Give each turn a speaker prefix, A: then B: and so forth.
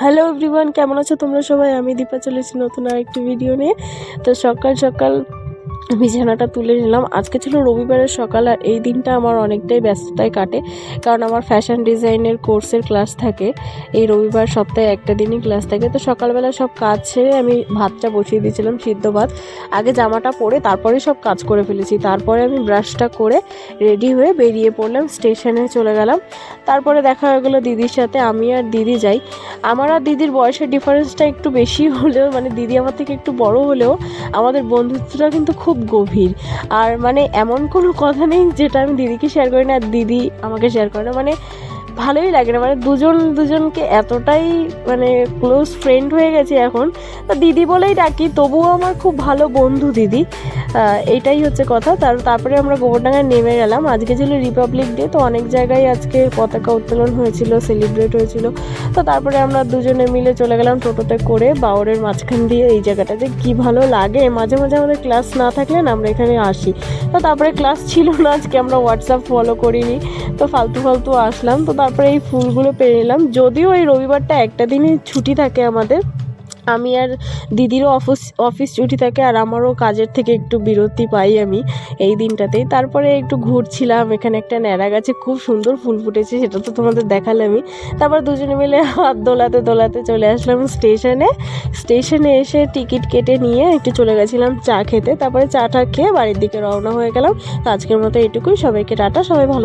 A: Hello everyone, কেমন আছো তোমরা সবাই? আমি দীপা চলেছি নতুন আরেকটি ভিডিও নিয়ে। তো সকাল সকাল বিছানাটা তুলে নিলাম। আজকে ছিল রবিবারের সকাল, আর এই দিনটা আমার অনেকটাই ব্যস্ততায় কাটে, কারণ আমার ফ্যাশন ডিজাইনের কোর্সের ক্লাস থাকে। এই রবিবার সপ্তাহে একটা দিনই ক্লাস থাকে। তো সকালবেলা সব কাজ ছেড়ে আমি ভাতটা বসিয়ে দিয়েছিলাম, সিদ্ধ ভাত। আগে জামাটা পরে তারপরে সব কাজ করে ফেলেছি। তারপরে আমি ব্রাশটা করে রেডি হয়ে বেরিয়ে পড়লাম, স্টেশনে চলে গেলাম। তারপরে দেখা হয়ে গেলো দিদির সাথে। আমি আর দিদি যাই। আমার আর দিদির বয়সের ডিফারেন্সটা একটু বেশি হলেও, মানে দিদি আমার থেকে একটু বড় হলেও আমাদের বন্ধুত্বটা কিন্তু খুব গভীর। আর মানে এমন কোনো কথা নেই যেটা আমি দিদিকে শেয়ার করি না আর দিদি আমাকে শেয়ার করে না। মানে ভালোই লাগে না, মানে দুজন দুজনকে এতটাই মানে ক্লোজ ফ্রেন্ড হয়ে গেছে এখন। তো দিদি বলেই ডাকি, তবুও আমার খুব ভালো বন্ধু দিদি। এইটাই হচ্ছে কথা। তারপরে আমরা গোবরডাঙ্গায় নেমে গেলাম। আজকে ছিল রিপাবলিক ডে, তো অনেক জায়গায় আজকে পতাকা উত্তোলন হয়েছিল, সেলিব্রেট হয়েছিল। তো তারপরে আমরা দুজনে মিলে চলে গেলাম টোটোতে করে বাওরের মাঝখান দিয়ে। এই জায়গাটা যে কী ভালো লাগে, মাঝে মাঝে আমাদের ক্লাস না থাকলে না আমরা এখানে আসি। তো তারপরে ক্লাস ছিল না আজকে, আমরা হোয়াটসঅ্যাপ ফলো করিনি, তো ফালতু আসলাম। তো তারপরে এই ফুলগুলো পেয়ে নিলাম। যদিও এই রবিবারটা একটা দিনই ছুটি থাকে আমাদের, আমি আর দিদিরও অফিস ছুটি থাকে, আর আমারও কাজের থেকে একটু বিরতি পাই আমি এই দিনটাতেই। তারপরে একটু ঘুরছিলাম। এখানে একটা ন্যাড়া গাছে খুব সুন্দর ফুল ফুটেছে, সেটা তো তোমাদের দেখালামই। তারপর দুজনে মিলে হাত দোলাতে চলে আসলাম স্টেশনে এসে টিকিট কেটে নিয়ে একটু চলে গেছিলাম চা খেতে। তারপরে চাটা খেয়ে বাড়ির দিকে রওনা হয়ে গেলাম। তো আজকের মতো এটুকুই। সবাইকে টাটা, সবাই ভালো